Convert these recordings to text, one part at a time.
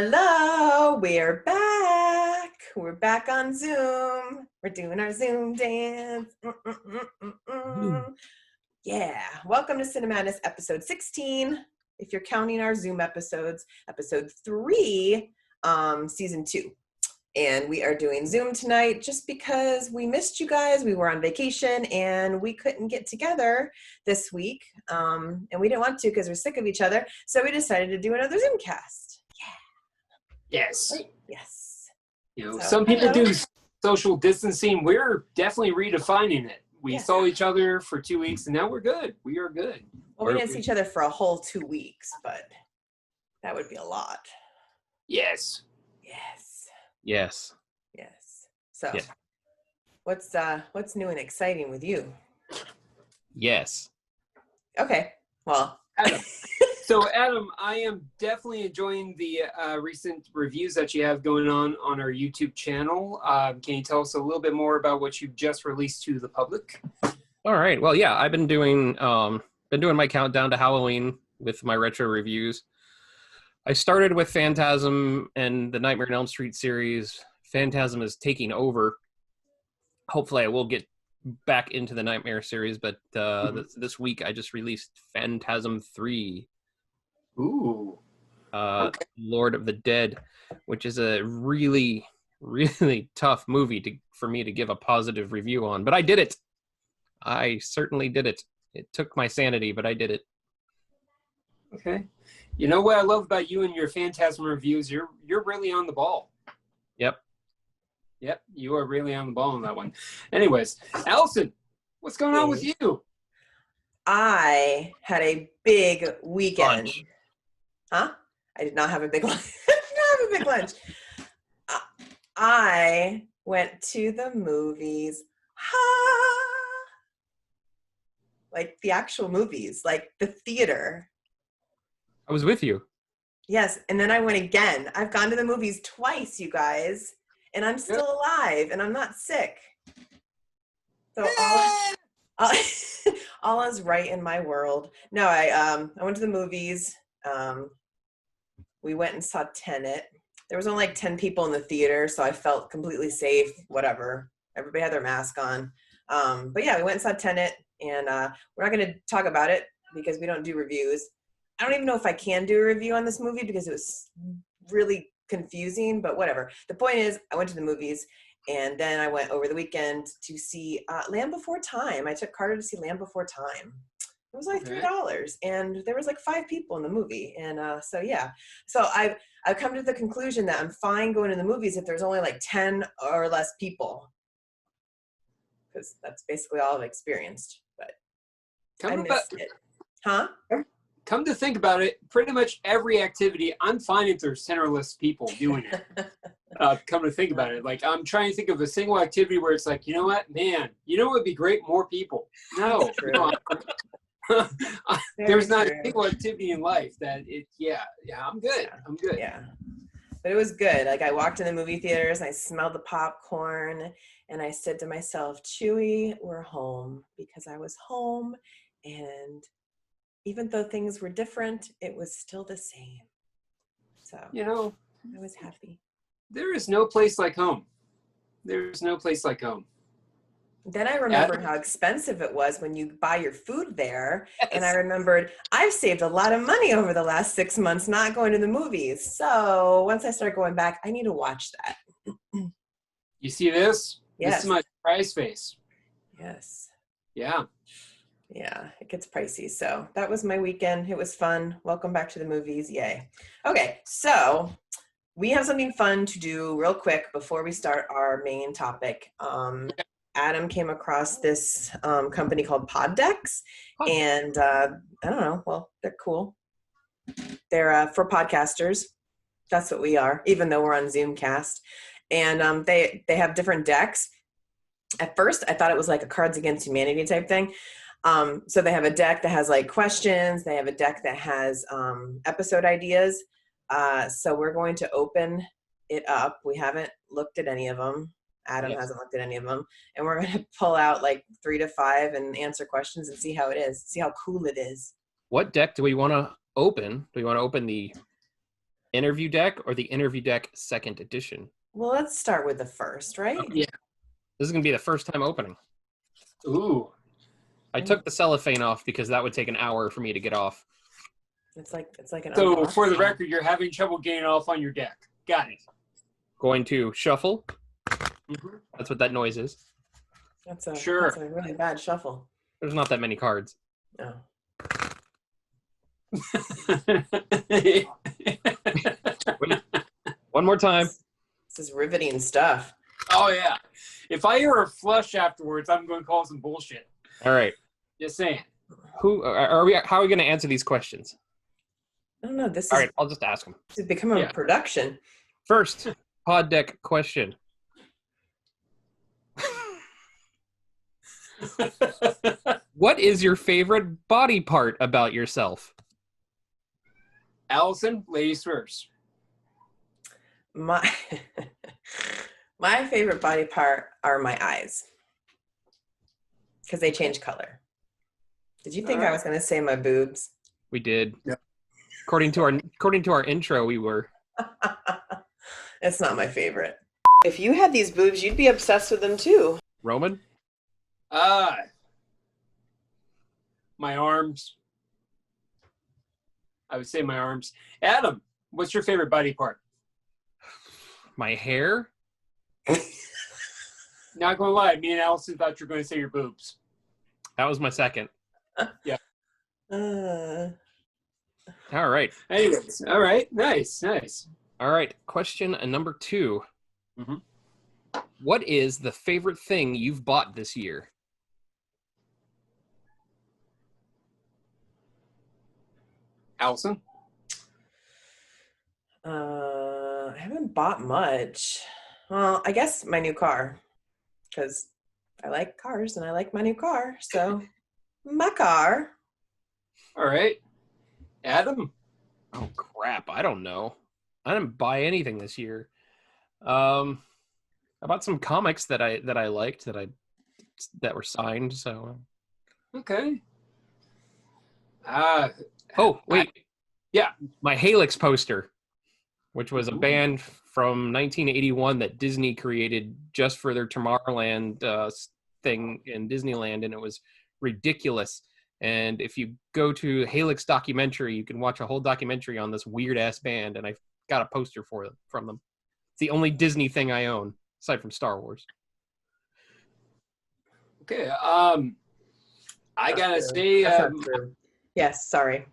Hello, we're back. We're back on Zoom. We're doing our Zoom dance. Yeah, welcome to Cinemadness episode 16. If you're counting our Zoom episodes, episode 3, season 2. And we are doing Zoom tonight just because we missed you guys. We were on vacation and we couldn't get together this week. And we didn't want to because we're sick of each other. So we decided to do another Zoom cast. Yes. Yes. You know, some people do social distancing. We're definitely redefining it. We saw each other for 2 weeks, and now we're good. We are good. Well, we didn't see each other for a whole 2 weeks, but that would be a lot. Yes. Yes. Yes. Yes. So, what's new and exciting with you? Yes. Okay. Well, Adam. So, Adam, I am definitely enjoying the recent reviews that you have going on our YouTube channel. Can you tell us a little bit more about what you've just released to the public? All right. Well, yeah, I've been doing my countdown to Halloween with my retro reviews. I started with Phantasm and the Nightmare on Elm Street series. Phantasm is taking over. Hopefully, I will get back into the Nightmare series, but this week I just released Phantasm 3. Ooh. Okay. Lord of the Dead, which is a really, really tough movie for me to give a positive review on. But I did it. I certainly did it. It took my sanity, but I did it. Okay. You know what I love about you and your Phantasm reviews? You're really on the ball. Yep. Yep, you are really on the ball on that one. Anyways, Allison, what's going on with you? I had a big weekend. Lunch. Huh? I did not have a big lunch. I did not have a big lunch. I went to the movies. Like the actual movies, like the theater. I was with you. Yes, and then I went again. I've gone to the movies twice, you guys, and I'm still alive, and I'm not sick. So all is right in my world. No, I went to the movies. We went and saw Tenet. There was only like 10 people in the theater, so I felt completely safe. Whatever. Everybody had their mask on. But yeah, we went and saw Tenet, and we're not going to talk about it because we don't do reviews. I don't even know if I can do a review on this movie because it was really confusing, but whatever. The point is, I went to the movies, and then I went over the weekend to see Land Before Time. I took Carter to see Land Before Time. It was like $3, and there was like 5 people in the movie, and so yeah. So I've come to the conclusion that I'm fine going to the movies if there's only like 10 or less people, because that's basically all I've experienced. But I missed it. Huh? Come to think about it, pretty much every activity, I'm fine if there's 10 or less people doing it. Come to think about it, like I'm trying to think of a single activity where it's like, you know what, man, you know what would be great? More people. No, there's not a single activity in life that I'm good. I'm good. Yeah. But it was good. Like I walked in the movie theaters and I smelled the popcorn and I said to myself, Chewy, we're home, because I was home, and even though things were different, it was still the same. So, you know, I was happy. There is no place like home. There's no place like home. Then I remembered how expensive it was when you buy your food there. Yes. And I remembered I've saved a lot of money over the last 6 months not going to the movies. So once I start going back, I need to watch that. You see this? Yes. This is my prize face. Yes. Yeah. Yeah, it gets pricey. So that was my weekend. It was fun. Welcome back to the movies. Yay. Okay, so we have something fun to do real quick before we start our main topic. Adam came across this company called Pod Decks, Pod- and I don't know. Well, they're cool. They're for podcasters. That's what we are, even though we're on Zoomcast. And they have different decks. At first, I thought it was like a Cards Against Humanity type thing. So they have a deck that has like questions. They have a deck that has episode ideas. So we're going to open it up. We haven't looked at any of them. Adam hasn't looked at any of them. And we're going to pull out like 3 to 5 and answer questions and see how it is. See how cool it is. What deck do we want to open? Do we want to open the interview deck or the interview deck second edition? Well, let's start with the first, right? Yeah. This is going to be the first time opening. Ooh. I took the cellophane off because that would take an hour for me to get off. It's like an So for the unboxing. record, you're having trouble getting off on your deck. Got it. Going to shuffle. Mm-hmm. That's what that noise is. That's a really bad shuffle. There's not that many cards. Oh. Wait. One more time. This is riveting stuff. Oh, yeah. If I hear a flush afterwards, I'm going to call some bullshit. All right. Just saying. Who are we? How are we going to answer these questions? I don't know. This All is right, I'll just ask them. this is becoming a production. First, pod deck question. What is your favorite body part about yourself? Allison, ladies first. My my favorite body part are my eyes because they change color. Did you think I was going to say my boobs? We did. Yeah. According to our intro, we were. It's not my favorite. If you had these boobs, you'd be obsessed with them too. Roman? My arms. I would say my arms. Adam, what's your favorite body part? My hair? Not gonna lie, me and Allison thought you were going to say your boobs. That was my second. Uh, All right. Anyways, all right, nice. All right. Question number 2. Mhm. What is the favorite thing you've bought this year? Allison? I haven't bought much. Well, I guess my new car, because I like cars and I like my new car. So my car. All right. Adam? Oh crap! I don't know. I didn't buy anything this year. I bought some comics that I liked that were signed. So. Okay. Oh wait. Yeah. My Halix poster, which was a band from 1981 that Disney created just for their Tomorrowland thing in Disneyland, and it was ridiculous. And if you go to Halix documentary, you can watch a whole documentary on this weird ass band, and I've got a poster from them. It's the only Disney thing I own aside from Star Wars. Okay. I gotta say. That's not true. Yes, sorry.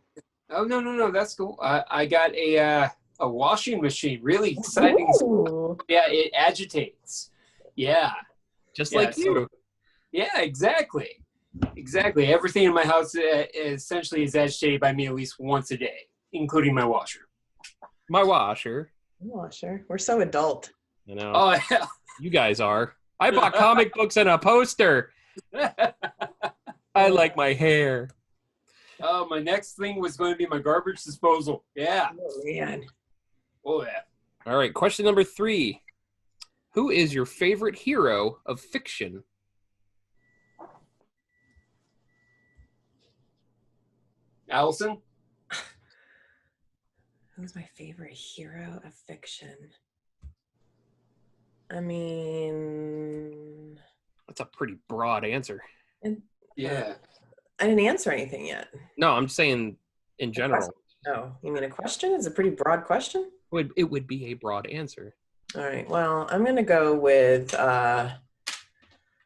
Oh no, that's cool. I got a washing machine. Really exciting. Ooh. Yeah, it agitates. Yeah. Just Yeah, like so- you. Yeah, exactly. Everything in my house essentially is agitated by me at least once a day, including my washer. My washer. Washer. We're so adult. You know, Oh yeah. you guys are. I bought comic books and a poster. I like my hair. Oh, my next thing was going to be my garbage disposal. Yeah. Oh, man. Oh yeah. All right, question number 3. Who is your favorite hero of fiction? Allison? Who's my favorite hero of fiction? I mean, That's a pretty broad answer. Yeah. I didn't answer anything yet. No, I'm saying in general. Oh, you mean a question? It's a pretty broad question. It would be a broad answer. All right. Well, I'm going to go with,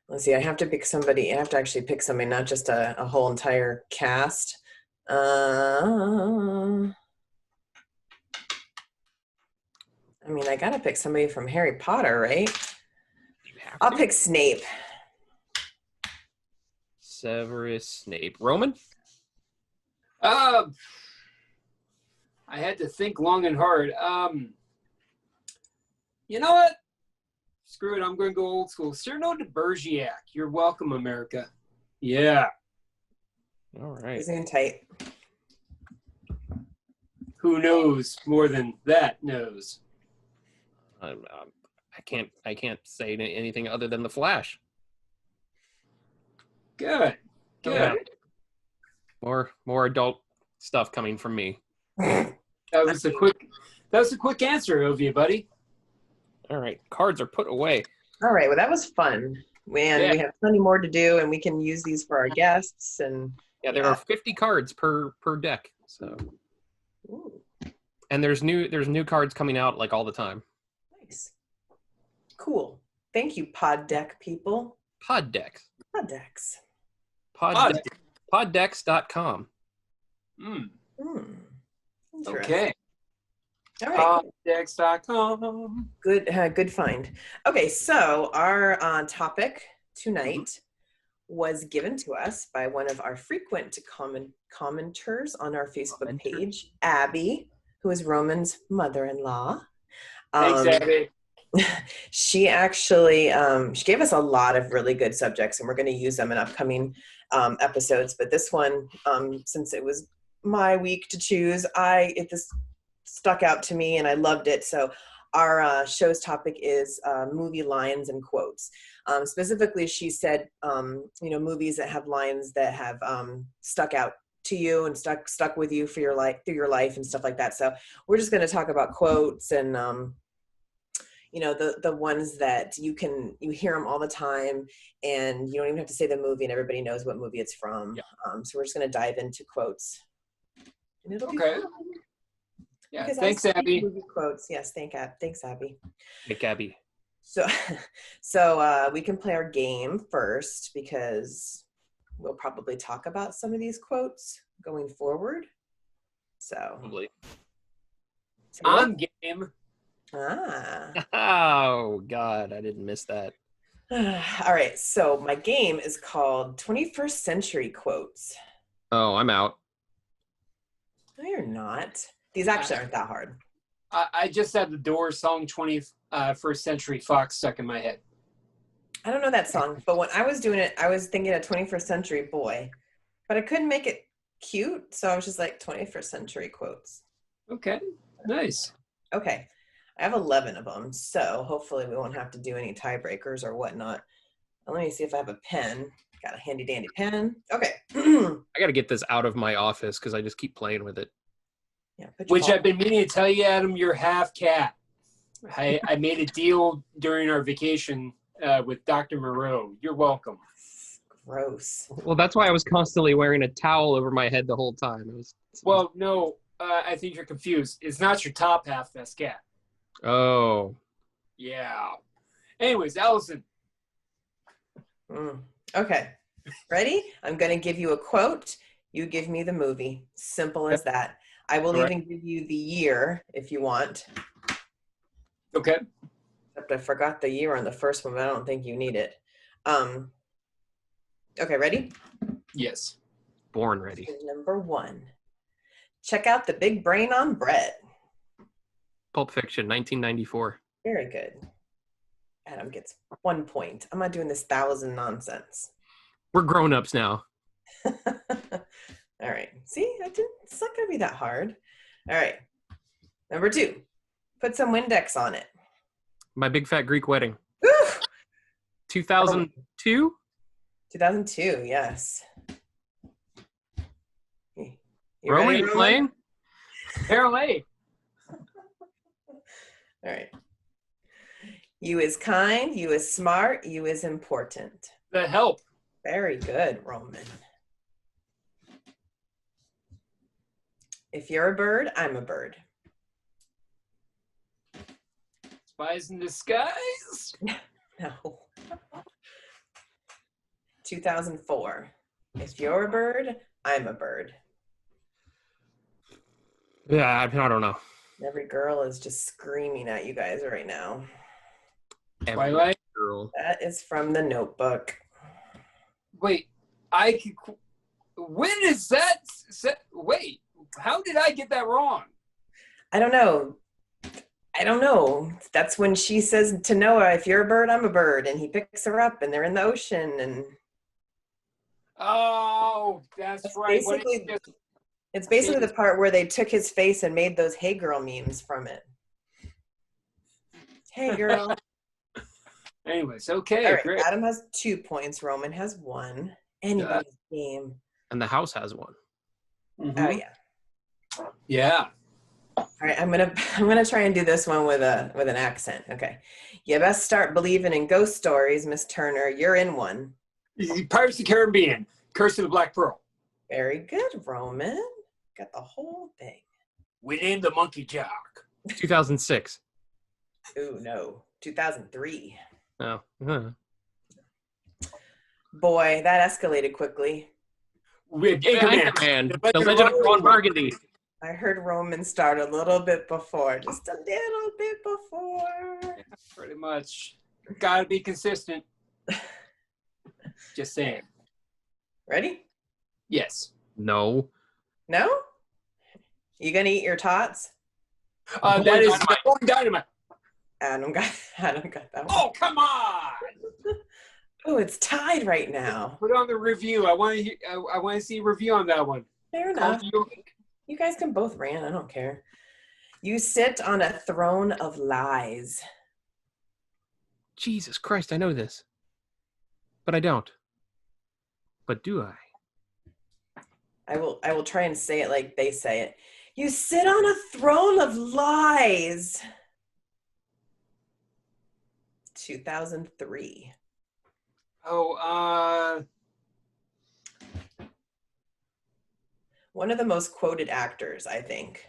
let's see, I have to pick somebody. I have to actually pick somebody, not just a whole entire cast. I mean, I got to pick somebody from Harry Potter, right? You have I'll to. pick Snape. Severus Snape. Roman? I had to think long and hard. You know what? Screw it. I'm going to go old school. Cyrano de Bergerac. You're welcome, America. Yeah. All right. Isn't tight. Who knows more than that knows? I can't say anything other than the Flash. Good. Good. More adult stuff coming from me. That was a quick answer of you, buddy. All right, cards are put away. All right. Well, that was fun. Man, we have plenty more to do, and we can use these for our guests. And there are 50 cards per deck. So, ooh, and there's new cards coming out like all the time. nice, cool. Thank you, pod deck people. Pod decks. Pod decks. Poddex.com. Interesting. Okay. All right. Poddex.com. Good find. Okay, so our topic tonight was given to us by one of our frequent commenters on our Facebook page, Abby, who is Roman's mother-in-law. Thanks, Abby. She actually she gave us a lot of really good subjects, and we're going to use them in upcoming episodes. But this one, since it was my week to choose, this stuck out to me and I loved it. So our show's topic is movie lines and quotes. Specifically, she said, movies that have lines that have stuck out to you and stuck with you for your life, through your life and stuff like that. So we're just going to talk about quotes and the ones that you hear them all the time, and you don't even have to say the movie and everybody knows what movie it's from. Yeah. So we're just going to dive into quotes. And it'll be fun. Yeah, because thanks, Abby. Movie quotes. Yes, thanks, Abby. Hey, Abby. So we can play our game first because we'll probably talk about some of these quotes going forward. So Probably. On game. Oh, God, I didn't miss that. All right, so my game is called 21st Century Quotes. Oh, I'm out. No, you're not. These actually aren't that hard. I just had the Doors song 21st Century Fox stuck in my head. I don't know that song, but when I was doing it, I was thinking of 21st Century Boy, but I couldn't make it cute, so I was just like 21st Century Quotes. Okay, nice. Okay, I have 11 of them, so hopefully we won't have to do any tiebreakers or whatnot. Let me see if I have a pen. Got a handy dandy pen. Okay. I got to get this out of my office because I just keep playing with it. Yeah, which I've been meaning to tell you, Adam, you're half cat. I made a deal during our vacation with Dr. Moreau. You're welcome. Gross. Well, that's why I was constantly wearing a towel over my head the whole time. Well, no, I think you're confused. It's not your top half that's cat. Oh. Yeah. Anyways, Allison. Okay. Ready? I'm going to give you a quote. You give me the movie. Simple as that. I will even give you the year if you want. Okay. Except I forgot the year on the first one, but I don't think you need it. Okay, ready? Yes. Born ready. Number 1. Check out the big brain on Brett. Pulp Fiction, 1994. Very good. Adam gets 1 point. I'm not doing this 1,000 nonsense. We're grown-ups now. All right. See, it's not going to be that hard. All right. Number 2, put some Windex on it. My Big Fat Greek Wedding. Woo! 2002? 2002, yes. You Roman, ready, you playing? Apparently. All right. You is kind, you is smart, you is important. The Help. Very good, Roman. If you're a bird, I'm a bird. Spies in Disguise. No. 2004. If you're a bird, I'm a bird. Yeah, I don't know. Every girl is just screaming at you guys right now. Twilight. Girl. That is from The Notebook. Wait, When is that? Wait, how did I get that wrong? I don't know. That's when she says to Noah, if you're a bird, I'm a bird. And he picks her up and they're in the ocean. And Oh, that's right. it's basically the part where they took his face and made those Hey Girl memes from it. Hey girl. Anyways, okay, All right, great. Adam has 2 points. Roman has 1. Anybody's game. And the house has one. Mhm. Oh yeah. Yeah. All right, I'm gonna try and do this one with an accent. Okay. You best start believing in ghost stories, Miss Turner. You're in one. Pirates of the Caribbean, Curse of the Black Pearl. Very good, Roman. Got the whole thing. Within the Monkey Jock. 2006. Ooh, no. 2003. Oh. Huh. Boy, that escalated quickly. With Anchorman. The Legend of Ron Burgundy. I heard Roman start a little bit before. Just a little bit before. Yeah, pretty much. Gotta be consistent. Just saying. Ready? Yes. No. No? You gonna eat your tots? That is Napoleon Dynamite. Adam got that one. Oh, come on! Oh, it's tied right now. Put on the review. I want to see a review on that one. Fair enough. You guys can both rant. I don't care. You sit on a throne of lies. Jesus Christ, I know this. But I don't. But do I? I will try and say it like they say it. You sit on a throne of lies. 2003. Oh, One of the most quoted actors, I think,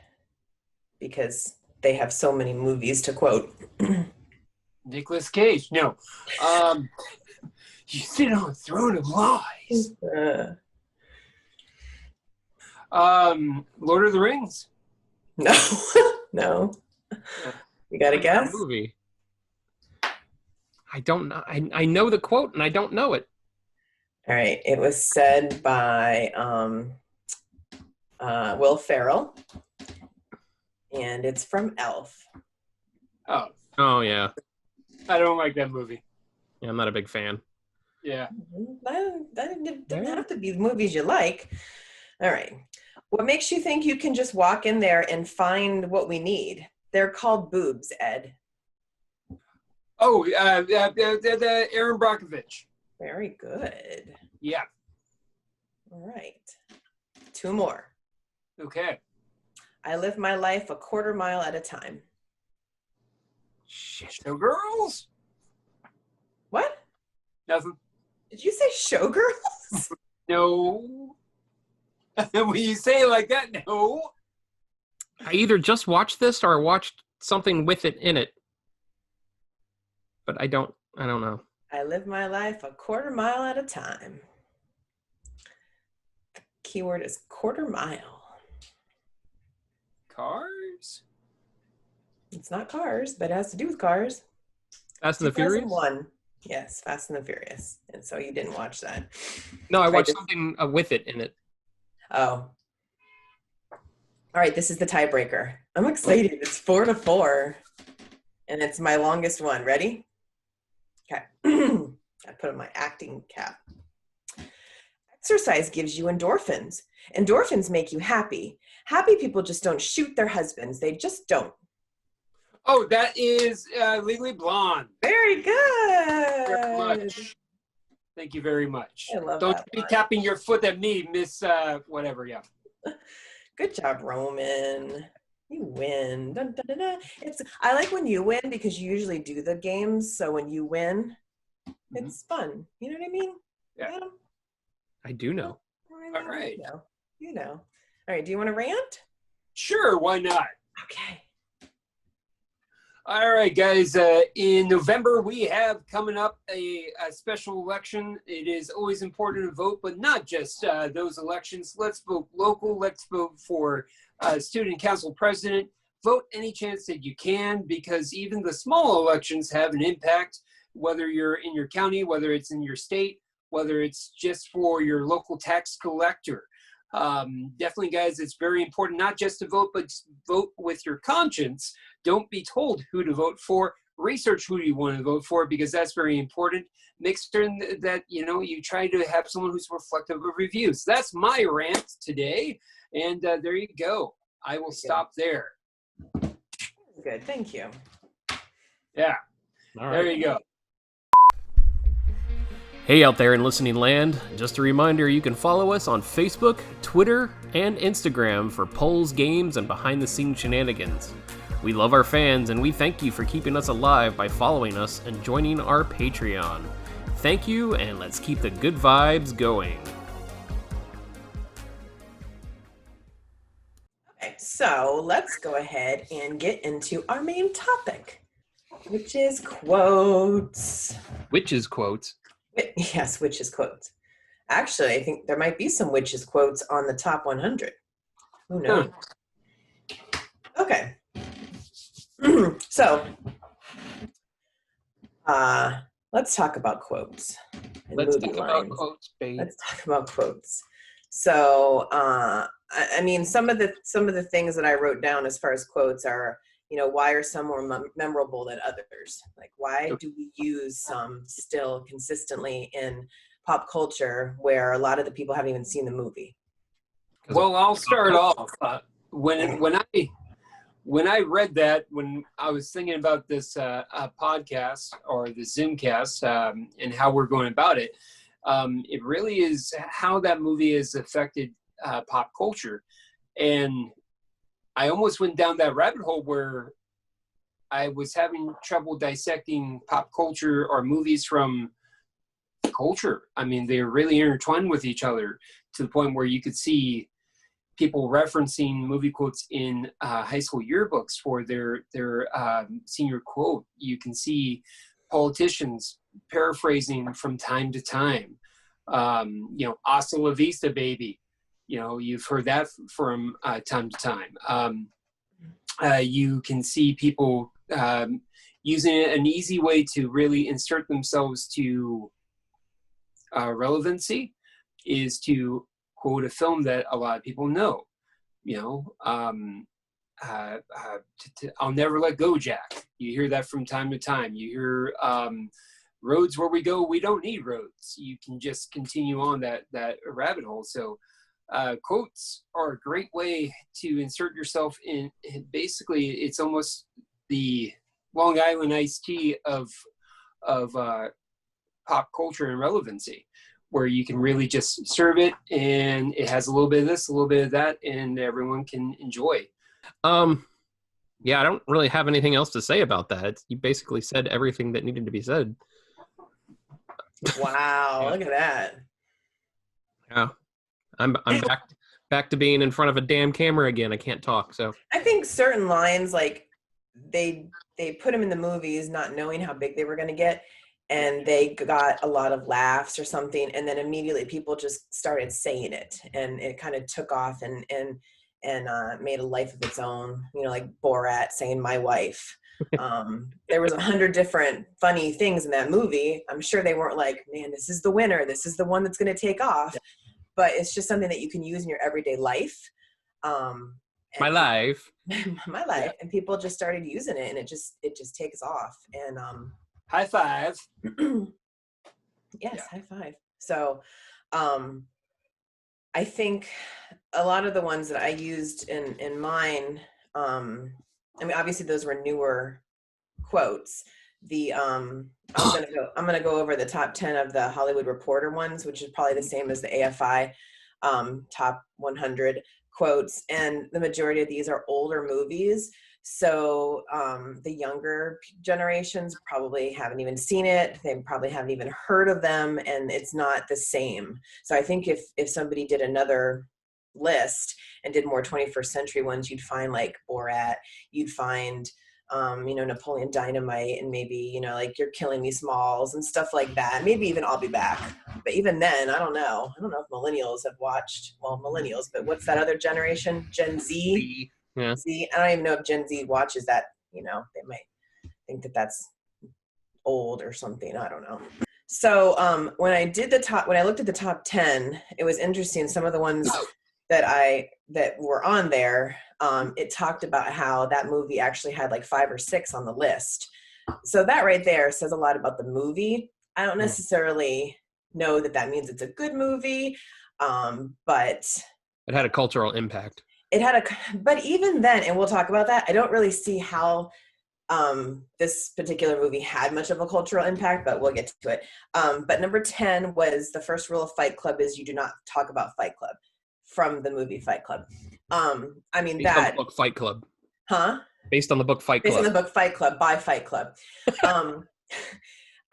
because they have so many movies to quote. Nicolas Cage. No. You sit on a throne of lies. Lord of the Rings. No, no. You got to guess? Movie. I don't know. I know the quote and I don't know it. All right. It was said by Will Ferrell, and it's from Elf. Oh, yeah. I don't like that movie. Yeah, I'm not a big fan. Yeah. That doesn't have to be the movies you like. All right. What makes you think you can just walk in there and find what we need? They're called boobs, Ed. Oh, the Aaron Brockovich. Very good. Yeah. All right. 2 more. Okay. I live my life a quarter mile at a time. Shit. Showgirls? What? Nothing. Did you say Showgirls? No. When you say it like that, no. I either just watched this or I watched something with it in it. But I don't know. I live my life a quarter mile at a time. The keyword is quarter mile. Cars? It's not cars, but it has to do with cars. Fast and the Furious? 2001. Yes, Fast and the Furious. And so you didn't watch that. No, I watched something with it in it. Oh. All right, this is the tiebreaker. I'm excited. It's 4-4. And it's my longest one. Ready? Okay. I put on my acting cap. Exercise gives you endorphins. Endorphins make you happy. Happy people just don't shoot their husbands. They just don't. Oh, that is Legally Blonde. Very good. Very much. Thank you very much. I love Don't that be line. tapping your foot at me, Miss whatever, yeah. Good job, Roman. You win. Dun, dun, dun, dun. I like when you win because you usually do the games. So when you win, it's fun. You know what I mean? Yeah. I do know. All right. You know. All right. Do you want to rant? Sure, why not? Okay. All right, guys. In November, we have coming up a special election. It is always important to vote, but not just those elections. Let's vote local. Let's vote for student council president. Vote any chance that you can, because even the small elections have an impact, whether you're in your county, whether it's in your state, whether it's just for your local tax collector. Definitely, guys, it's very important not just to vote, but vote with your conscience. Don't be told who to vote for. Research who you want to vote for, because that's very important. Make sure that you try to have someone who's reflective of reviews. That's my rant today, and there you go. I will stop there. Good, thank you. Yeah, All right. there you go. Hey out there in listening land, just a reminder you can follow us on Facebook, Twitter, and Instagram for polls, games, and behind-the-scenes shenanigans. We love our fans, and we thank you for keeping us alive by following us and joining our Patreon. Thank you, and let's keep the good vibes going. Okay, so let's go ahead and get into our main topic, which is quotes. Witches quotes. Yes, witches quotes. Actually, I think there might be some witches quotes on the top 100. Who knows? Okay. So, let's talk about quotes. And Let's movie talk about lines. quotes, babe. Let's talk about quotes. So, I mean, some of the things that I wrote down as far as quotes are, why are some more memorable than others? Like, why do we use some still consistently in pop culture where a lot of the people haven't even seen the movie? Well, I'll start off. When I read that, when I was thinking about this podcast or the Zoomcast and how we're going about it, it really is how that movie has affected pop culture. And I almost went down that rabbit hole where I was having trouble dissecting pop culture or movies from culture. I mean, they're really intertwined with each other to the point where you could see people referencing movie quotes in high school yearbooks for their senior quote. You can see politicians paraphrasing from time to time. Hasta la vista, baby. You've heard that from time to time. You can see people using it, an easy way to really insert themselves to relevancy is to quote a film that a lot of people know. I'll never let go, Jack. You hear that from time to time. You hear roads where we go, we don't need roads. You can just continue on that rabbit hole. So quotes are a great way to insert yourself in. Basically, it's almost the Long Island iced tea of pop culture and relevancy, where you can really just serve it and it has a little bit of this, a little bit of that, and everyone can enjoy. Yeah, I don't really have anything else to say about that. You basically said everything that needed to be said. Wow, look at that. Yeah. I'm back to being in front of a damn camera again. I can't talk, so. I think certain lines, like they put them in the movies not knowing how big they were going to get, and they got a lot of laughs or something, and then immediately people just started saying it, and it kind of took off and made a life of its own. Like Borat saying "my wife." There was 100 different funny things in that movie. I'm sure they weren't like, "Man, this is the winner. This is the one that's going to take off." But it's just something that you can use in your everyday life. My life. My life, and people just started using it, and it just takes off. And high five. Yes, high five. So I think a lot of the ones that I used in mine, I mean, obviously those were newer quotes. I'm gonna go over the top 10 of the Hollywood Reporter ones, which is probably the same as the AFI top 100 quotes, and the majority of these are older movies. So the younger generations probably haven't even seen it. They probably haven't even heard of them, and it's not the same. So I think if somebody did another list and did more 21st century ones, you'd find like Borat, you'd find Napoleon Dynamite, and maybe like You're Killing Me Smalls and stuff like that. Maybe even I'll Be Back. But even then, I don't know if millennials have watched. Well, millennials, but what's that other generation? Gen Z. Yeah. Z. I don't even know if Gen Z watches that. They might think that that's old or something. I don't know. When I looked at the top 10, it was interesting. Some of the ones that were on there, it talked about how that movie actually had like 5 or 6 on the list. So that right there says a lot about the movie. I don't necessarily know that means it's a good movie, but it had a cultural impact. But even then, and we'll talk about that, I don't really see how this particular movie had much of a cultural impact, but we'll get to it. But number 10 was the first rule of Fight Club is you do not talk about Fight Club, from the movie Fight Club. I mean, based on the book Fight Club. Huh? Based on the book Fight Club. Based on the book Fight Club by Fight Club.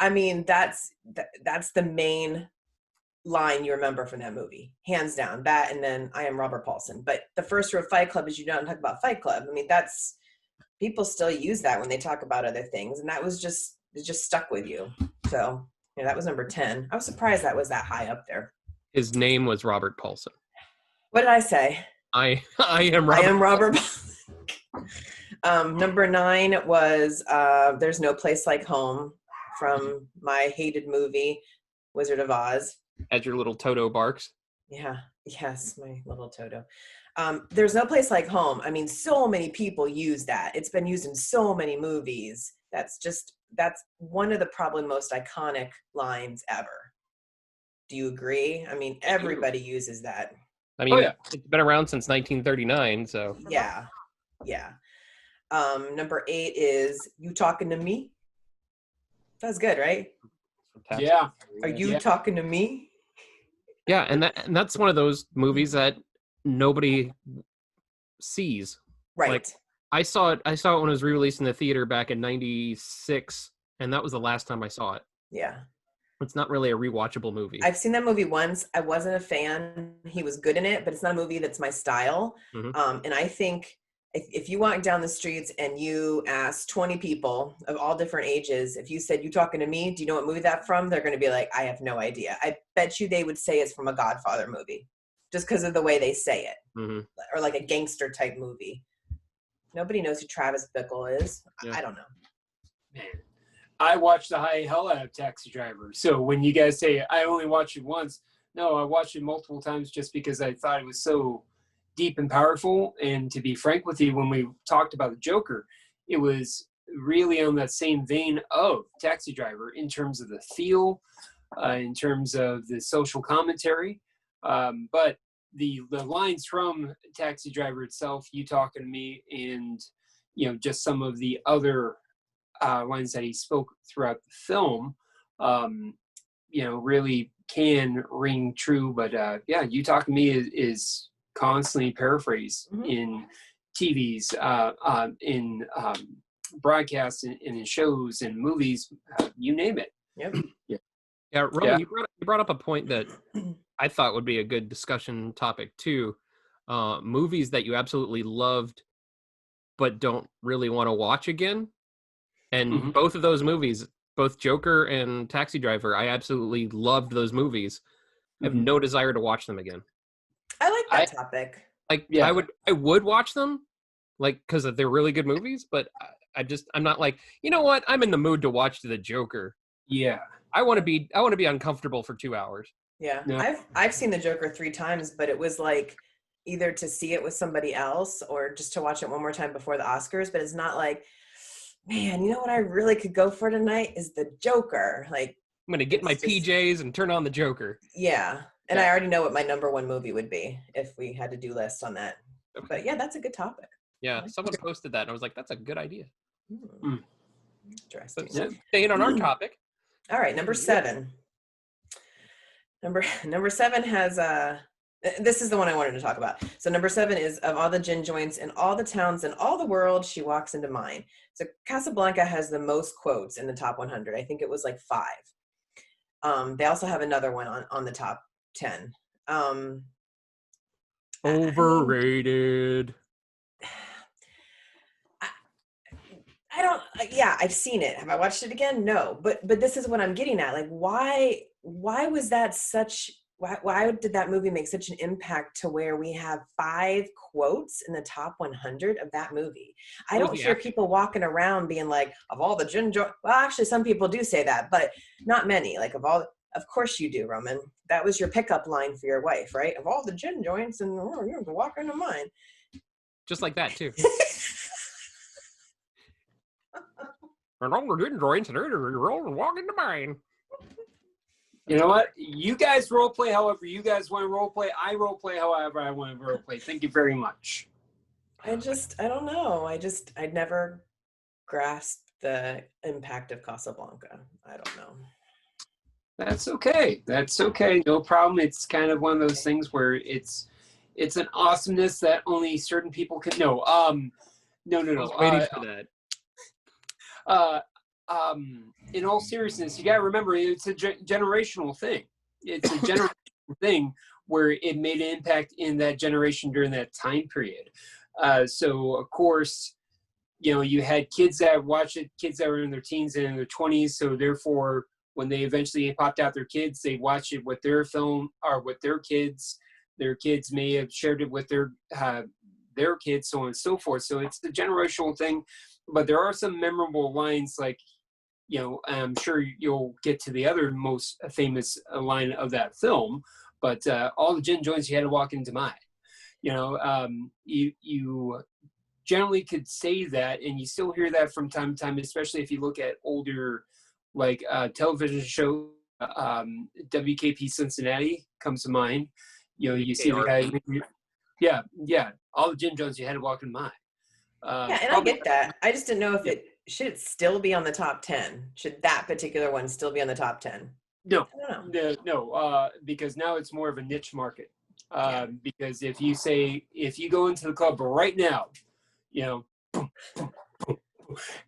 I mean, that's the main line you remember from that movie, hands down. That, and then I am Robert Paulson. But the first rule of Fight Club is you don't talk about Fight Club. I mean, that's, people still use that when they talk about other things, and that was it just stuck with you. So yeah, that was number 10. I was surprised that was that high up there. His name was Robert Paulson. What did I say? I am Robert. I am Robert Paulson. Number 9 was There's No Place Like Home, from my hated movie Wizard of Oz. As your little Toto barks. Yeah. Yes, my little Toto. There's No Place Like Home. I mean, so many people use that. It's been used in so many movies. That's one of the probably most iconic lines ever. Do you agree? I mean, everybody uses that. I mean, It's been around since 1939, so. Yeah. Number 8 is You Talking to Me? That's good, right? Fantastic. Yeah. Are you talking to me? Yeah, and that's one of those movies that nobody sees. Right. Like, I saw it when it was re-released in the theater back in '96, and that was the last time I saw it. Yeah. It's not really a rewatchable movie. I've seen that movie once. I wasn't a fan. He was good in it, but it's not a movie that's my style. Mm-hmm. And I think if you walk down the streets and you ask 20 people of all different ages, if you said, You Talking to Me? Do you know what movie that's from? They're going to be like, I have no idea. I bet you they would say it's from a Godfather movie just because of the way they say it. Mm-hmm. Or like a gangster type movie. Nobody knows who Travis Bickle is. Yeah. I don't know. Man, I watched the high hell out of Taxi Driver. So when you guys say I only watched it once, no, I watched it multiple times just because I thought it was so deep and powerful. And to be frank with you, when we talked about the Joker, it was really on that same vein of Taxi Driver in terms of the feel, in terms of the social commentary. But the lines from Taxi Driver itself, You Talking to Me, and just some of the other lines that he spoke throughout the film, really can ring true. But You Talking to Me is constantly paraphrased in TVs, in broadcasts, and in shows and movies, you name it. Yep. Yeah, Roman, you brought up a point that I thought would be a good discussion topic too. Movies that you absolutely loved but don't really want to watch again. And both of those movies, both Joker and Taxi Driver, I absolutely loved those movies. I have no desire to watch them again. I like that topic. Like, yeah. I would watch them, like, because they're really good movies, but I'm not like, you know what? I'm in the mood to watch the Joker. Yeah. I want to be uncomfortable for 2 hours. Yeah. I've seen the Joker 3 times, but it was like either to see it with somebody else or just to watch it one more time before the Oscars. But it's not like, man, you know what I really could go for tonight is the Joker. Like, I'm going to get my PJs and turn on the Joker. Yeah. And I already know what my number 1 movie would be if we had to do lists on that. Okay. But yeah, that's a good topic. Yeah, someone posted that and I was like, that's a good idea. Interesting. So staying on our topic. All right, number 7. Number 7 has this is the one I wanted to talk about. So number 7 is of all the gin joints in all the towns in all the world, she walks into mine. So Casablanca has the most quotes in the top 100. I think it was like 5. They also have another one on the top 10. Overrated. I don't. Yeah, I've seen it. Have I watched it again? No. But this is what I'm getting at. Like, why was that such why did that movie make such an impact to where we have 5 quotes in the top 100 of that movie? I don't hear people walking around being like, of all the gin joints. Well, actually, some people do say that, but not many. Like, of course you do, Roman. That was your pickup line for your wife, right? Of all the gin joints, and you're going to walk into mine. Just like that, too. And all the gin joints, and you're all walk into mine. You know what? You guys role play however you guys want to role play. I role play however I want to role play. Thank you very much. I don't know. I'd never grasped the impact of Casablanca. I don't know. That's okay. That's okay. No problem. It's kind of one of those things where it's an awesomeness that only certain people can know. No. I was waiting for that. In all seriousness, you gotta remember it's a generational thing. It's a generational thing where it made an impact in that generation during that time period. So of course, you had kids that watched it, kids that were in their teens and in their 20s. So therefore, when they eventually popped out their kids, they watched it with their film or with their kids. Their kids may have shared it with their kids, so on and so forth. So it's a generational thing. But there are some memorable lines like, I'm sure you'll get to the other most famous line of that film, but all the gin joints you had to walk into mine. You generally could say that, and you still hear that from time to time, especially if you look at older, like television show, WKP Cincinnati comes to mind. You see the guy, yeah, all the gin joints you had to walk into mine. Yeah, and I get that. I just didn't know if should it still be on the top 10? Should that particular one still be on the top 10? No, because now it's more of a niche market. Because if you go into the club right now,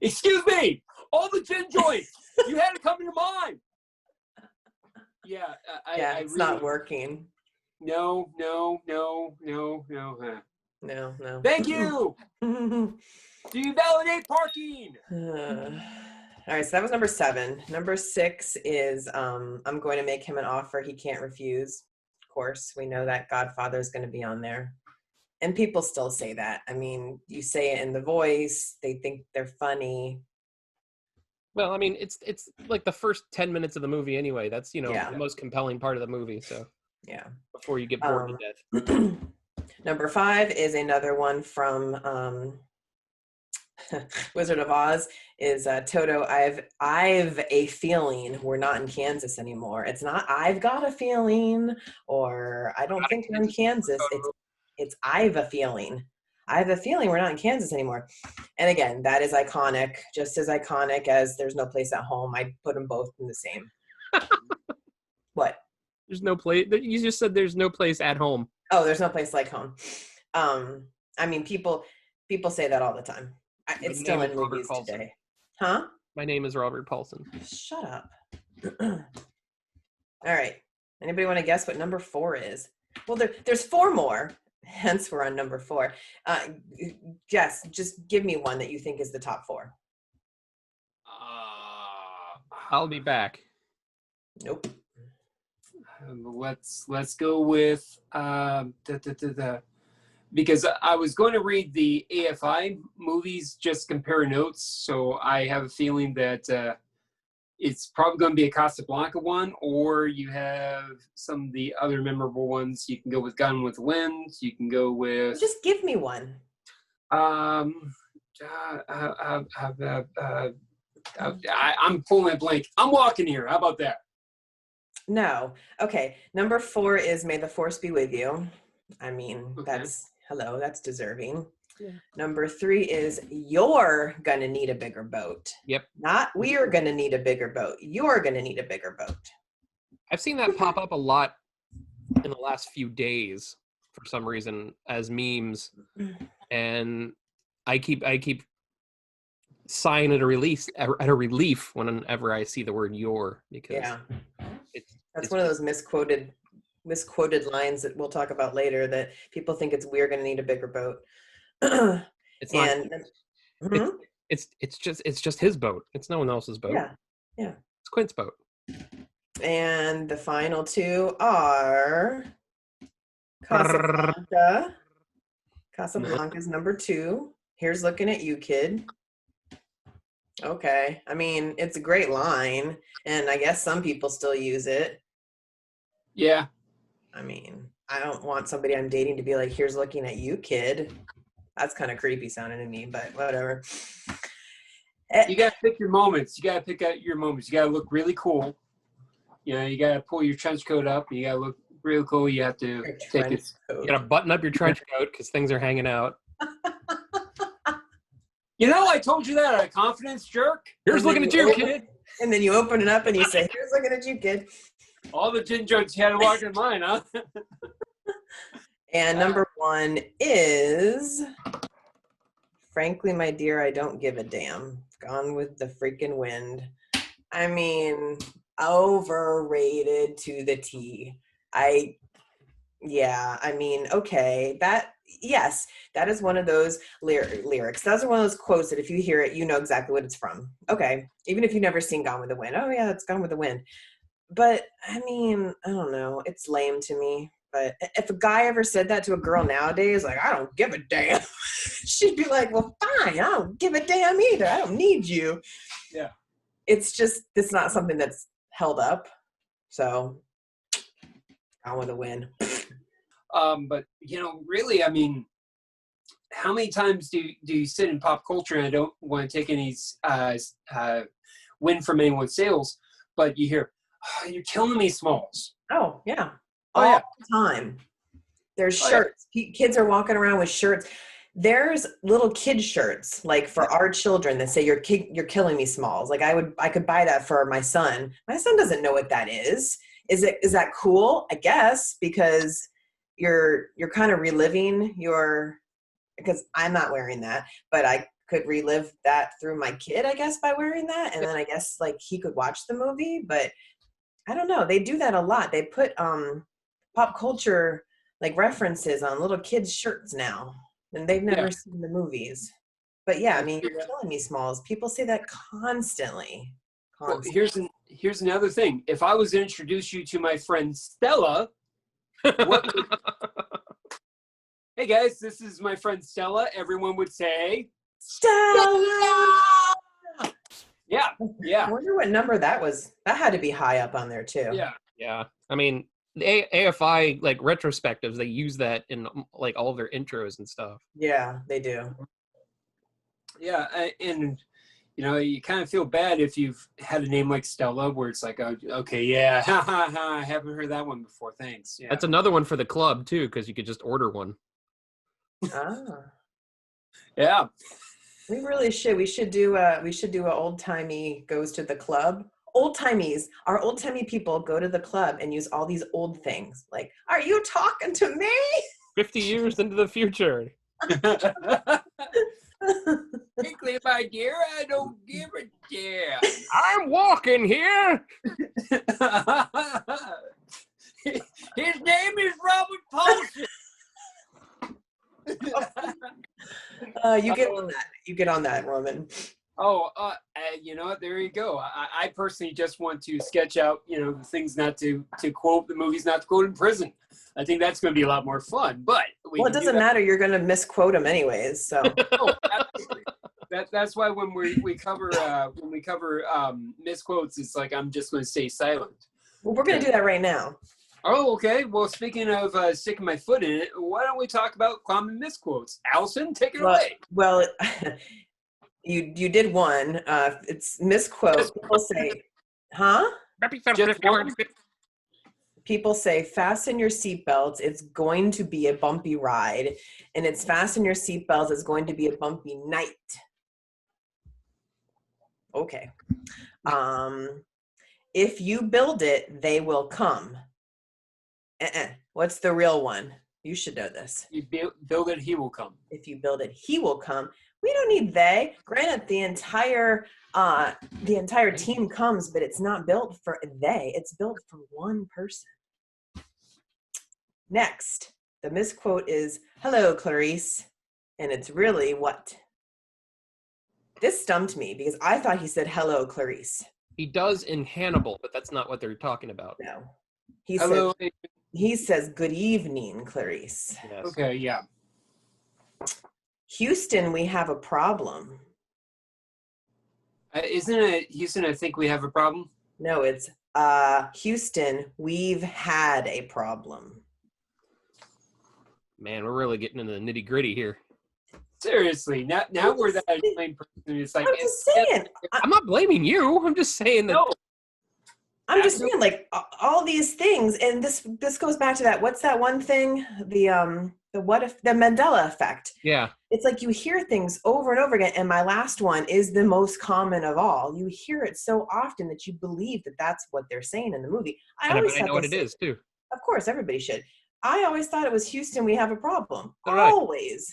excuse me, all the gin joints, you had to come into mine. Yeah, it's not working. No. No. Thank you. Do you validate parking? All right, so that was number 7. Number 6 is I'm going to make him an offer he can't refuse. Of course, we know that Godfather is going to be on there. And people still say that. I mean, you say it in The Voice, they think they're funny. Well, I mean, it's like the first 10 minutes of the movie anyway. That's, the most compelling part of the movie. So yeah, before you get bored to death. Number 5 is another one from Wizard of Oz, is Toto, I've a feeling we're not in Kansas anymore. It's not I've got a feeling, or I don't think we're in Kansas. It's I've a feeling. I have a feeling we're not in Kansas anymore. And again, that is iconic, just as iconic as There's No Place at Home. I'd put them both in the same. What? There's no place. You just said there's no place at home. Oh, there's no place like home. I mean, people say that all the time. It's still in movies today. Huh? My name is Robert Paulson. Shut up. All right. Anybody want to guess what number 4 is? Well, there's 4 more. Hence, we're on number 4. Jess, just give me one that you think is the top 4. I'll be back. Nope. Let's go with because I was going to read the AFI movies, just compare notes. So I have a feeling that it's probably going to be a Casablanca one, or you have some of the other memorable ones. You can go with Gone with the Wind. You can go with. Just give me one. I'm pulling a blank. I'm walking here. How about that? No. Okay. Number 4 is May the Force Be With You. I mean, Okay. That's deserving. Yeah. Number 3 is You're Gonna Need a Bigger Boat. Yep. Not We're Gonna Need a Bigger Boat. You're Gonna Need a Bigger Boat. I've seen that pop up a lot in the last few days for some reason as memes, and I keep sighing at a relief whenever I see the word "your," because that's one of those misquoted lines that we'll talk about later, that people think it's We're Gonna Need a Bigger Boat. It's not. It's just his boat. It's no one else's boat. Yeah. It's Quint's boat. And the final two are Casablanca. Casablanca's number 2. Here's looking at you, kid. Okay. I mean, it's a great line, and I guess some people still use it. Yeah. I mean, I don't want somebody I'm dating to be like, here's looking at you, kid. That's kind of creepy sounding to me, but whatever. You got to pick your moments. You got to pick out your moments. You got to look really cool. You know, you got to pull your trench coat up. You got to look real cool. You have to take it. You got to button up your trench coat because things are hanging out. You know, I told you that, a confidence jerk. Here's looking at you, kid. And then you open it up and you say, here's looking at you, kid. All the gin jokes you had to walk in line, huh? And number 1 is, frankly, my dear, I don't give a damn. Gone with the freaking wind. I mean, overrated to the T. I mean, okay, yes, that is one of those lyrics. Those are one of those quotes that if you hear it, you know exactly what it's from. Okay, even if you've never seen Gone with the Wind. Oh, yeah, it's Gone with the Wind. But, I mean, I don't know. It's lame to me. But if a guy ever said that to a girl nowadays, like, I don't give a damn, she'd be like, well, fine, I don't give a damn either. I don't need you. Yeah. It's not something that's held up. So, Gone with the Wind. But, you know, really, I mean, how many times do you sit in pop culture, and I don't want to take any win from anyone's sales, but you hear, oh, you're killing me, Smalls. Oh, yeah. Oh, yeah. All the time. There's shirts. Kids are walking around with shirts. There's little kid shirts, like for our children, that say, you're killing me, Smalls. Like I could buy that for my son. My son doesn't know what that is. Is that cool? I guess, because you're kind of reliving because I'm not wearing that, but I could relive that through my kid, I guess, by wearing that. And then I guess like he could watch the movie, but I don't know. They do that a lot. They put pop culture like references on little kids' shirts now, and they've never seen the movies. But yeah, I mean, you're killing me, Smalls. People say that constantly. Well, here's another thing. If I was to introduce you to my friend Stella, hey guys, this is my friend Stella. Everyone would say, Stella! Yeah. I wonder what number that was. That had to be high up on there too. Yeah. I mean, the AFI like retrospectives, they use that in like all of their intros and stuff. Yeah, they do. Yeah, and you know, you kind of feel bad if you've had a name like Stella, where it's like, oh, okay, yeah, I haven't heard that one before. Thanks. Yeah. That's another one for the club too, because you could just order one. Yeah. We really should. We should do a old timey goes to the club. Old timies, our old timey people go to the club and use all these old things. Like, are you talking to me? 50 years into the future. Frankly, my dear, I don't give a damn. I'm walking here. His name is Robert Paulson. You get on that. You get on that, Roman. You know what? There you go. I personally just want to sketch out, you know, the things not to quote, the movies not to quote in prison. I think that's going to be a lot more fun. But it doesn't matter. You're going to misquote them anyways. So absolutely. That's why when we cover misquotes, it's like I'm just going to stay silent. Well, we're going to do that right now. Oh, okay. Well, speaking of sticking my foot in it, why don't we talk about common misquotes? Allison, take it away. Well, you did one. It's misquote. People say, huh? People say, fasten your seatbelts. It's going to be a bumpy ride. And it's fasten your seatbelts. It's going to be a bumpy night. Okay. If you build it, they will come. What's the real one? You should know this. You build it, he will come. If you build it, he will come. We don't need they. Granted, the entire team comes, but it's not built for they. It's built for one person. Next, the misquote is, hello, Clarice. And it's really what? This stumped me because I thought he said, hello, Clarice. He does in Hannibal, but that's not what they're talking about. No. He Hello. says, good evening, Clarice. Yes. Okay, yeah. Houston, we have a problem. Isn't it Houston? I think we have a problem. No, it's Houston, we've had a problem. Man, we're really getting into the nitty gritty here. Seriously, now we're that plain person. It's like I'm just saying. I'm not blaming you. I'm just saying that. No. I'm just saying, like, all these things, and this goes back to that. What's that one thing? The Mandela effect. Yeah. It's like you hear things over and over again, and my last one is the most common of all. You hear it so often that you believe that that's what they're saying in the movie. I know what it is too. Of course, everybody should. I always thought it was Houston, we have a problem. So did I. Always.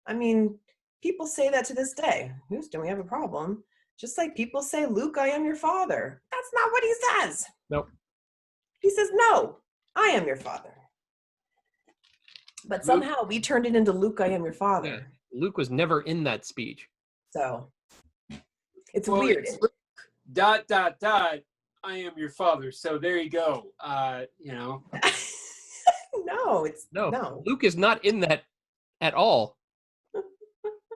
I mean, people say that to this day. Houston, we have a problem. Just like people say, Luke, I am your father. That's not what he says. Nope. He says, no, I am your father. But somehow we turned it into Luke, I am your father. Yeah. Luke was never in that speech. So it's weird. It's Luke, ... I am your father. So there you go. No. Luke is not in that at all.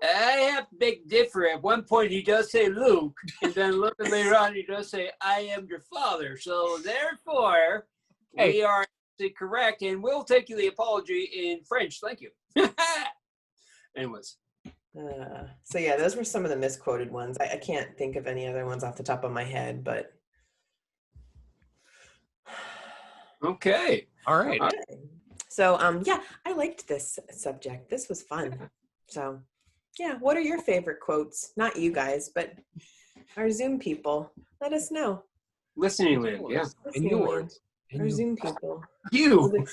I have to beg differ. At one point, he does say Luke, and then a little bit later on, he does say, I am your father. So therefore, we are correct, and we'll take you the apology in French. Thank you. Anyways. So yeah, those were some of the misquoted ones. I can't think of any other ones off the top of my head, but. Okay. All right. So, yeah, I liked this subject. This was fun. So, yeah, what are your favorite quotes? Not you guys, but our Zoom people. Let us know. Listening land, yeah. And yours. Our Zoom people. You.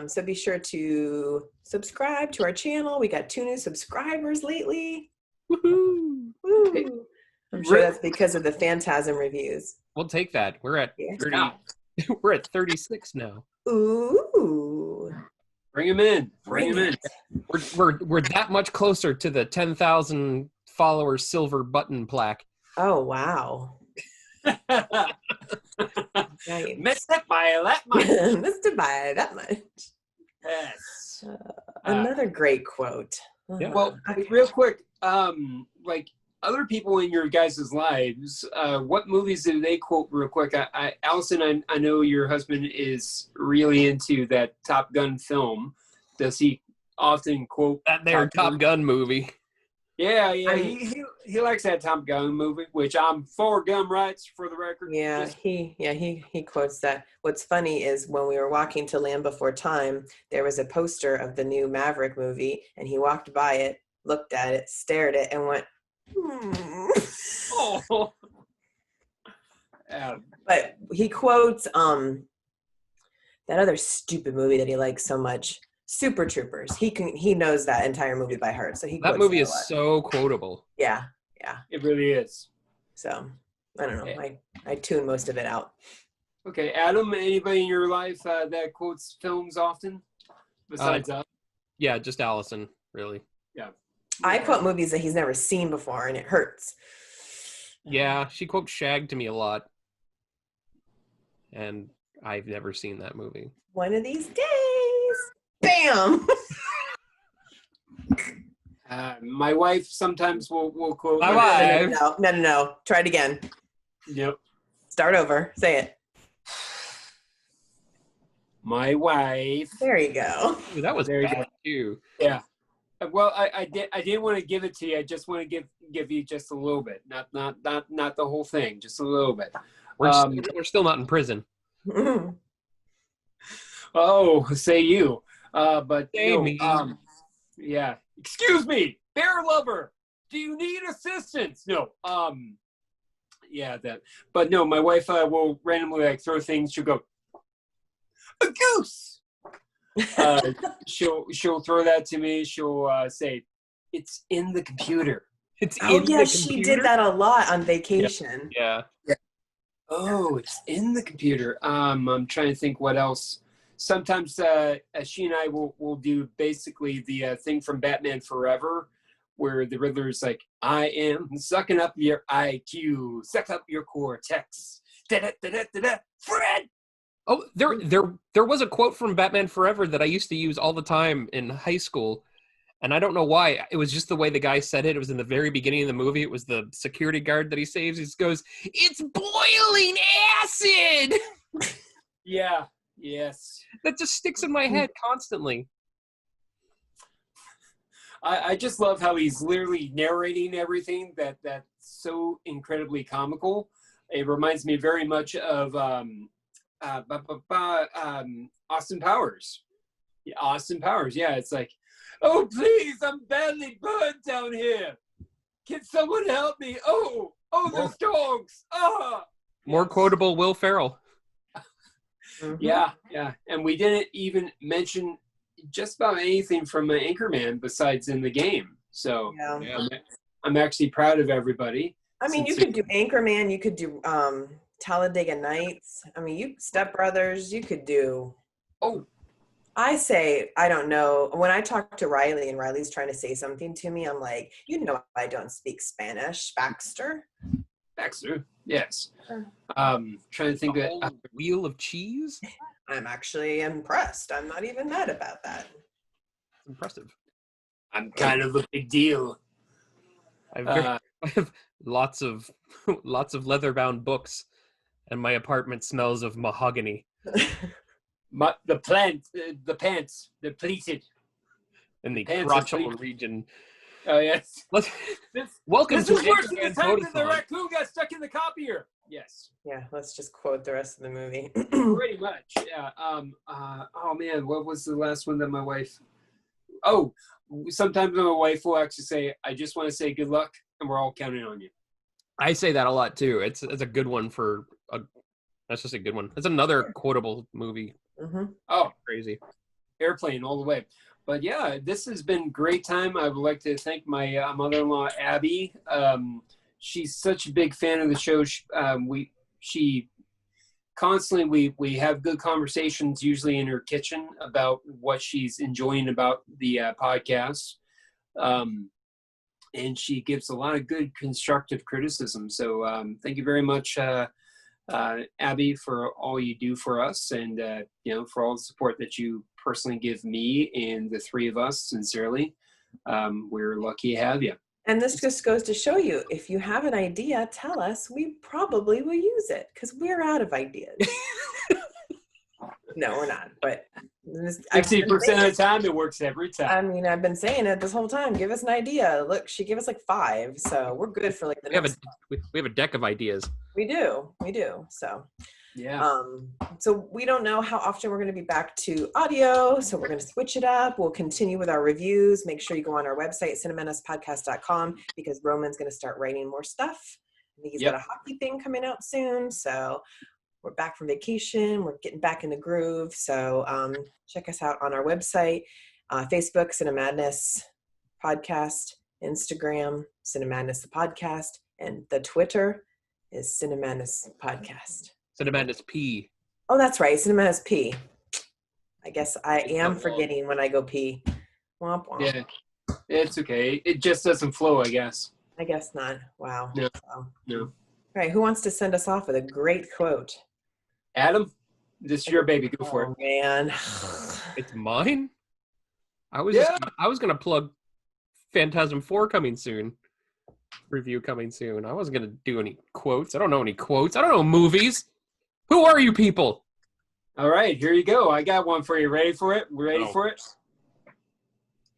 So be sure to subscribe to our channel. We got 2 new subscribers lately. Woohoo! Woo. I'm sure that's because of the Phantasm reviews. We'll take that. We're at 30. We're at 36 now. Ooh. Bring him in. We're that much closer to the 10,000 followers silver button plaque. Oh wow. Nice. Missed it by that much. Missed it by that much. Yes. Another great quote. Yeah. Well, real quick, like other people in your guys' lives, what movies do they quote real quick? Allison, I know your husband is really into that Top Gun film. Does he often quote that there Top Gun movie? Yeah. He likes that Top Gun movie, which I'm for gun rights for the record. Yeah, he quotes that. What's funny is when we were walking to Land Before Time, there was a poster of the new Maverick movie, and he walked by it, looked at it, stared at it, and went, Oh. But he quotes that other stupid movie that he likes so much, Super Troopers. He knows that entire movie by heart. So that movie is so quotable. Yeah. It really is. So I don't know. I tune most of it out. Okay, Adam, anybody in your life that quotes films often besides us? Yeah, just Allison, really. Yeah. I quote movies that he's never seen before, and it hurts. Yeah, she quotes Shag to me a lot. And I've never seen that movie. One of these days. Bam! My wife sometimes will quote. My wife. No. Try it again. Yep. Start over. Say it. My wife. There you go. Ooh, that was There you bad go. too. Yeah. Well, I didn't want to give it to you. I just want to give you just a little bit, not the whole thing, just a little bit. We're still not in prison. Oh, say you. But Say no, me. yeah. Excuse me, bear lover. Do you need assistance? No. Yeah, that. But no, my wife will randomly like throw things. She'll go, a goose. She'll throw that to me. She'll say, it's in the computer. It's Oh in yeah, the she computer? did that a lot on vacation. Yeah. Oh, it's in the computer. I'm trying to think what else. Sometimes she and I will do basically the thing from Batman Forever, where the Riddler's like, I am sucking up your IQ, suck up your cortex. Da-da-da-da-da-da. Fred! Oh, there was a quote from Batman Forever that I used to use all the time in high school, and I don't know why. It was just the way the guy said it. It was in the very beginning of the movie. It was the security guard that he saves. He just goes, "It's boiling acid." Yeah. Yes. That just sticks in my head constantly. I just love how he's literally narrating everything that's so incredibly comical. It reminds me very much of Austin Powers. Yeah, Austin Powers. Yeah, it's like, oh, please, I'm badly burned down here. Can someone help me? Oh, those dogs. Ah. More quotable Will Ferrell. Yeah. And we didn't even mention just about anything from Anchorman besides in the game. So I'm actually proud of everybody. I mean, you could do Anchorman, you could do Talladega Nights. I mean, you Step Brothers, you could do. Oh, I say, I don't know. When I talk to Riley and Riley's trying to say something to me, I'm like, I don't speak Spanish. Baxter, yes. Trying to think of it. Wheel of Cheese. I'm actually impressed. I'm not even mad about that. Impressive. I'm kind of a big deal. I have lots of leather-bound books, and my apartment smells of mahogany. The pants, they're pleated. In the crotchal region. Oh, yes. Welcome this to is worse than the time that the Codify. raccoon got stuck in the copier. Yes. Yeah, let's just quote the rest of the movie. Pretty much, yeah. Oh, man, what was the last one that my wife... Oh, sometimes my wife will actually say, I just want to say good luck, and we're all counting on you. I say that a lot, too. It's a good one that's just a good one. It's another quotable movie. Mm-hmm. Oh, crazy. Airplane all the way. But yeah, this has been a great time. I would like to thank my mother-in-law, Abby. She's such a big fan of the show. She constantly, we have good conversations, usually in her kitchen, about what she's enjoying about the podcast. And she gives a lot of good constructive criticism. So thank you very much, Abby, for all you do for us, and for all the support that you personally give me and the three of us. Sincerely, we're lucky to have you. And this just goes to show you, if you have an idea, tell us. We probably will use it because we're out of ideas. No, we're not. But 60% of the time, it works every time. I mean, I've been saying it this whole time. Give us an idea. Look, she gave us like 5, so we're good for like the next. We have a deck of ideas. We do. So yeah. So we don't know how often we're going to be back to audio, so we're going to switch it up. We'll continue with our reviews. Make sure you go on our website, cinemadnesspodcast.com, because Roman's going to start writing more stuff. I think he's got a hockey thing coming out soon, so we're back from vacation. We're getting back in the groove. So check us out on our website, Facebook, Cinemadness Podcast, Instagram, Cinemadness the Podcast, and the Twitter is Cinemadness Podcast. Cinemadness P. Oh, that's right. Cinemadness P. I guess I am forgetting when I go pee. Womp womp. Yeah, it's okay. It just doesn't flow, I guess. I guess not. Wow. No. So. No. All right. Who wants to send us off with a great quote? Adam, this is your baby. Go for it. Man. It's mine? I was gonna plug Phantasm 4 coming soon. Review coming soon. I wasn't gonna do any quotes. I don't know any quotes. I don't know movies. Who are you people? All right, here you go. I got one for you. Ready for it? Ready for it?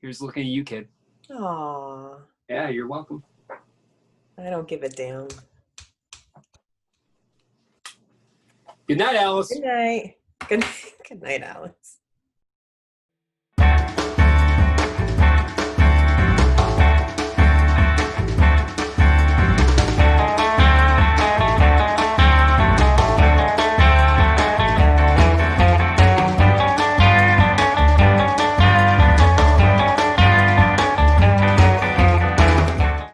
Here's looking at you, kid. Aw. Yeah, you're welcome. I don't give a damn. Good night, Alice. Good night. Good night, Alice.